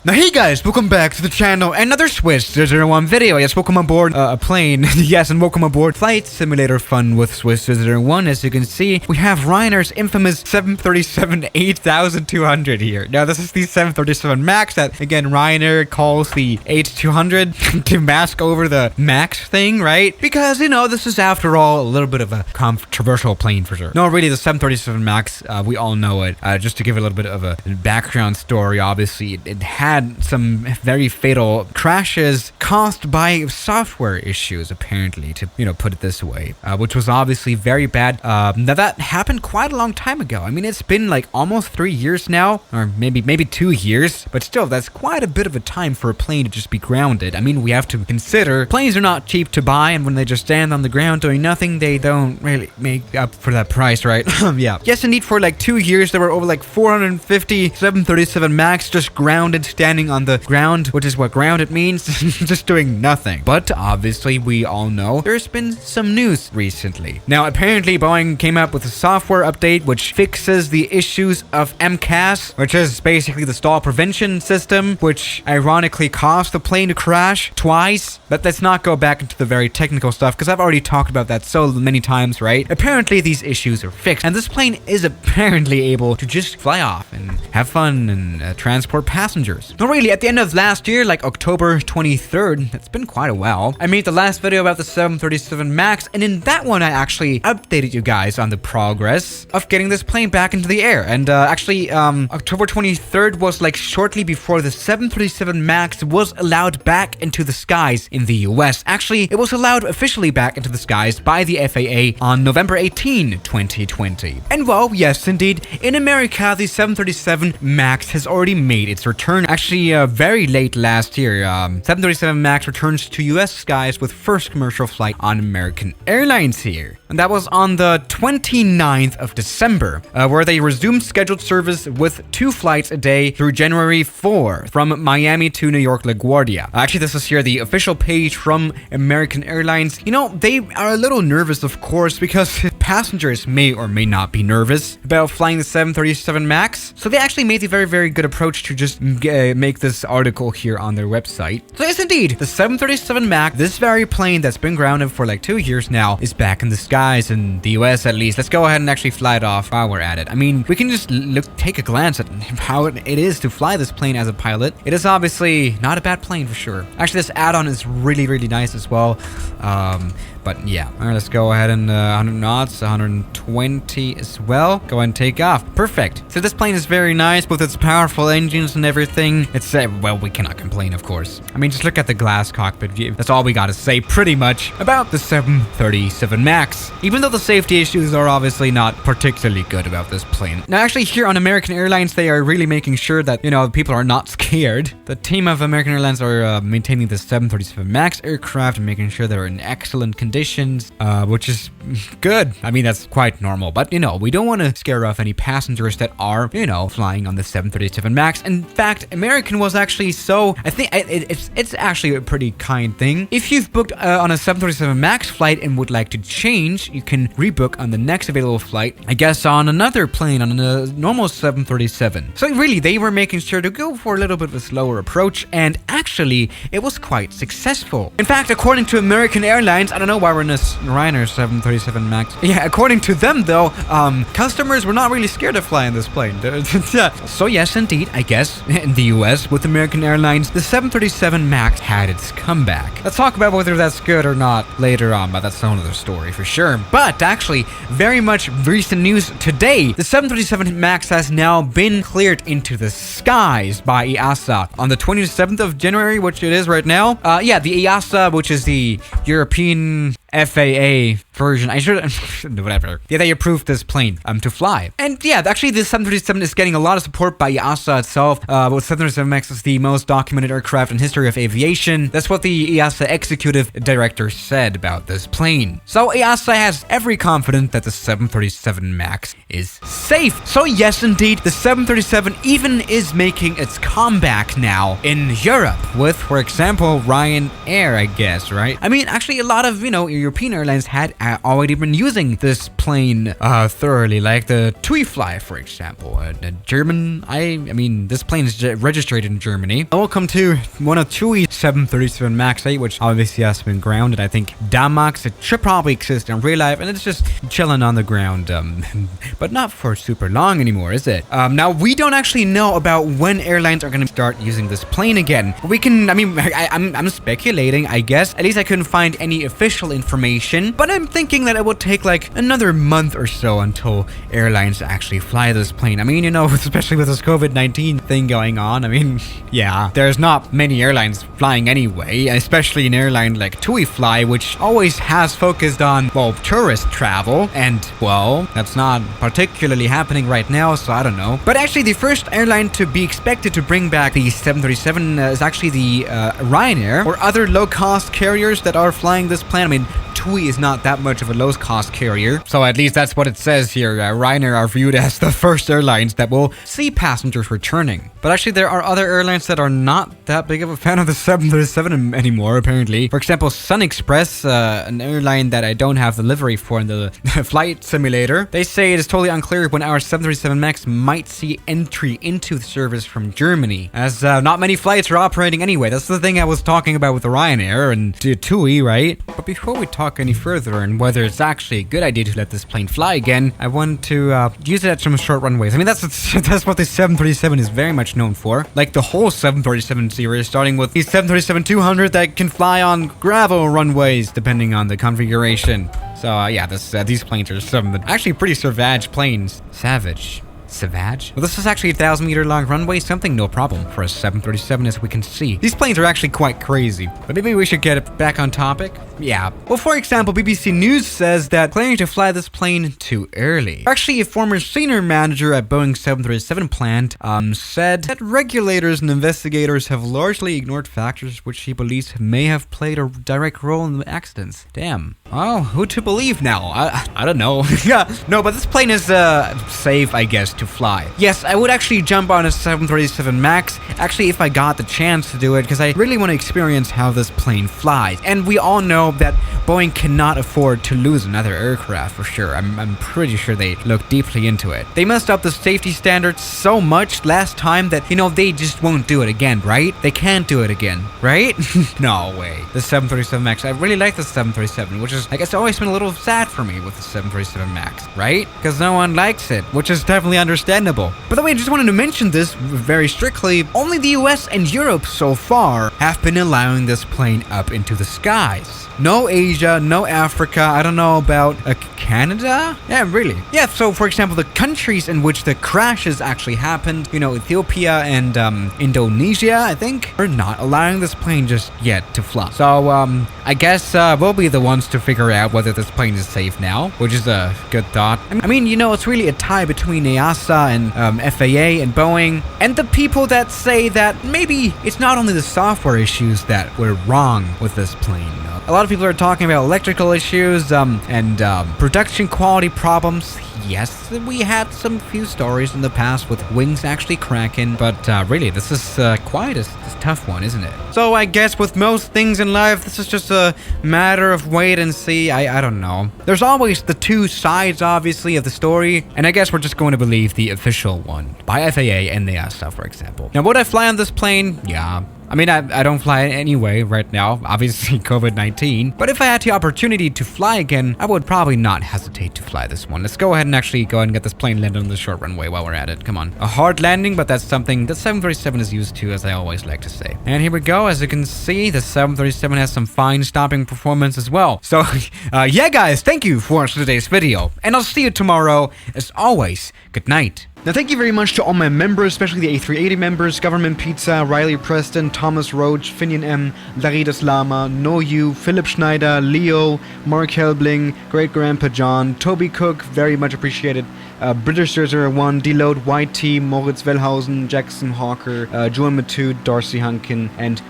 Now hey guys, welcome back to the channel, another Swiss 001 video. Yes, welcome aboard a plane. Yes, and welcome aboard Flight Simulator Fun with Swiss 001. As you can see, we have Ryanair's infamous 737-8200 here. Now this is the 737 MAX that, again, Ryanair calls the 8200 to mask over the MAX thing, right? Because, you know, this is after all a little bit of a controversial plane for sure. No, really, the 737 MAX, we all know it. Just to give a little bit of a background story, obviously, it had some very fatal crashes caused by software issues, apparently, to, you know, put it this way, which was obviously very bad. Now that happened quite a long time ago. I mean, it's been like almost 3 years now, or maybe 2 years, but still, that's quite a bit of a time for a plane to just be grounded. I mean, we have to consider planes are not cheap to buy, and when they just stand on the ground doing nothing, they don't really make up for that price, right? Yeah. Yes, indeed, for like 2 years, there were over like 450 737 MAX just grounded, standing on the ground, which is what grounded means, just doing nothing. But obviously, we all know there's been some news recently. Now, apparently, Boeing came up with a software update which fixes the issues of MCAS, which is basically the stall prevention system, which ironically caused the plane to crash twice. But let's not go back into the very technical stuff, because I've already talked about that so many times, right? Apparently, these issues are fixed, and this plane is apparently able to just fly off and have fun and transport passengers. No, really, at the end of last year, like October 23rd, it's been quite a while, I made the last video about the 737 MAX, and in that one, I actually updated you guys on the progress of getting this plane back into the air. And actually, October 23rd was like shortly before the 737 MAX was allowed back into the skies in the US. Actually, it was allowed officially back into the skies by the FAA on November 18, 2020. And well, yes, indeed, in America, the 737 MAX has already made its return. Actually, very late last year, 737 MAX returns to US skies with first commercial flight on American Airlines here. And that was on the 29th of December, where they resumed scheduled service with 2 flights a day through January 4 from Miami to New York LaGuardia. Actually, this is here the official page from American Airlines. You know, they are a little nervous, of course, because passengers may or may not be nervous about flying the 737 MAX. So they actually made a very, very good approach to just make this article here on their website. So yes, indeed, the 737 MAX, this very plane that's been grounded for like 2 years now, is back in the skies in the US at least. Let's go ahead and actually fly it off while we're at it. I mean, we can just take a glance at how it is to fly this plane as a pilot. It is obviously not a bad plane for sure. Actually, this add-on is really, really nice as well. But yeah, all right, let's go ahead and 100 knots, 120 as well. Go ahead and take off. Perfect. So this plane is very nice with its powerful engines and everything. It's, well, we cannot complain, of course. I mean, just look at the glass cockpit view. That's all we gotta say pretty much about the 737 MAX. Even though the safety issues are obviously not particularly good about this plane. Now, actually, here on American Airlines, they are really making sure that, you know, people are not scared. The team of American Airlines are maintaining the 737 MAX aircraft and making sure they're in excellent conditions, which is good. I mean, that's quite normal, but you know, we don't want to scare off any passengers that are, you know, flying on the 737 MAX. In fact, American was actually so, I think it's actually a pretty kind thing. If you've booked on a 737 MAX flight and would like to change, you can rebook on the next available flight, I guess on another plane, on a normal 737. So really, they were making sure to go for a little bit of a slower approach, and actually, it was quite successful. In fact, according to American Airlines, I don't know why we're in this Ryanair 737 MAX. Yeah, according to them though, customers were not really scared of flying this plane. So yes, indeed, I guess, in the US, with American Airlines, the 737 MAX had its comeback. Let's talk about whether that's good or not later on, but that's another story for sure. But actually, very much recent news today, the 737 MAX has now been cleared into the skies by EASA on the 27th of January, which it is right now. Yeah, the EASA, which is the European FAA version. I should whatever. Yeah, they approved this plane to fly. And yeah, actually the 737 is getting a lot of support by EASA itself. With 737 MAX is the most documented aircraft in history of aviation. That's what the EASA executive director said about this plane. So EASA has every confidence that the 737 MAX is safe. So yes, indeed, the 737 even is making its comeback now in Europe with, for example, Ryanair, I guess, right? I mean, actually a lot of, you know, European airlines had already been using this plane thoroughly, like the TUI Fly, for example. I mean, this plane is registered in Germany. Welcome to one of TUI's 737 MAX 8, which obviously has been grounded. I think Damax, it should probably exist in real life, and it's just chilling on the ground, but not for super long anymore, is it? Now, we don't actually know about when airlines are going to start using this plane again. We can, I mean, I'm speculating, I guess. At least I couldn't find any official information, but I'm thinking that it will take like another month or so until airlines actually fly this plane. I mean, you know, especially with this COVID-19 thing going on, I mean, yeah, there's not many airlines flying anyway, especially an airline like TUI Fly, which always has focused on, well, tourist travel, and, well, that's not particularly happening right now, so I don't know. But actually, the first airline to be expected to bring back the 737 is actually the Ryanair, or other low-cost carriers that are flying this plane. I mean, TUI is not that much of a low-cost carrier, so at least that's what it says here. Ryanair are viewed as the first airlines that will see passengers returning. But actually, there are other airlines that are not that big of a fan of the 737 anymore, apparently. For example, Sun Express, an airline that I don't have the livery for in the flight simulator. They say it is totally unclear when our 737 MAX might see entry into the service from Germany, as not many flights are operating anyway. That's the thing I was talking about with the Ryanair and TUI, right? But before we talk any further and whether it's actually a good idea to let this plane fly again, I want to use it at some short runways. I mean, that's what the 737 is very much known for. Like the whole 737 series, starting with the 737-200 that can fly on gravel runways depending on the configuration. So yeah, these planes are some actually pretty savage planes. Savage. Well, this is actually a 1,000-meter long runway, something no problem for a 737, as we can see. These planes are actually quite crazy, but maybe we should get it back on topic. Yeah. Well, for example, BBC News says that planning to fly this plane too early. Actually, a former senior manager at Boeing 737 plant said that regulators and investigators have largely ignored factors which he believes may have played a direct role in the accidents. Damn. Oh, who to believe now? I don't know. No, but this plane is safe, I guess, to fly. Yes, I would actually jump on a 737 MAX, actually, if I got the chance to do it, because I really want to experience how this plane flies. And we all know that Boeing cannot afford to lose another aircraft for sure. I'm pretty sure they looked deeply into it. They messed up the safety standards so much last time that, you know, they just won't do it again, right? They can't do it again, right? No way. The 737 MAX, I really like the 737, which is, I guess, always been a little sad for me with the 737 MAX, right? Because no one likes it, which is definitely understandable. By the way, I just wanted to mention this very strictly. Only the US and Europe so far have been allowing this plane up into the skies. No Asia, no Africa, I don't know about Canada? Yeah, really. Yeah, so for example, the countries in which the crashes actually happened, you know, Ethiopia and Indonesia, I think, are not allowing this plane just yet to fly. So, I guess we'll be the ones to figure out whether this plane is safe now, which is a good thought. I mean, you know, it's really a tie between EASA and FAA and Boeing, and the people that say that maybe it's not only the software issues that were wrong with this plane. A lot of people are talking about electrical issues and production quality problems. Yes, we had some few stories in the past with wings actually cracking, but really, this is quite a tough one, isn't it? So I guess with most things in life, this is just a matter of wait and see. I don't know. There's always the two sides, obviously, of the story, and I guess we're just going to believe the official one by FAA and the EASA, for example. Now, would I fly on this plane? Yeah. I mean, I don't fly anyway right now, obviously COVID-19, but if I had the opportunity to fly again, I would probably not hesitate to fly this one. Let's go ahead and actually go ahead and get this plane landed on the short runway while we're at it. Come on. A hard landing, but that's something that 737 is used to, as I always like to say. And here we go. As you can see, the 737 has some fine stopping performance as well. So, yeah, guys, thank you for watching today's video, and I'll see you tomorrow. As always, good night. Now, thank you very much to all my members, especially the A380 members, Government Pizza, Riley Preston, Thomas Roach, Finian M, Laridas Lama, No You, Philip Schneider, Leo, Mark Helbling, Great Grandpa John, Toby Cook, very much appreciated, British 001, Deload, YT, Moritz Wellhausen, Jackson Hawker, Joel Matude, Darcy Hunkin, and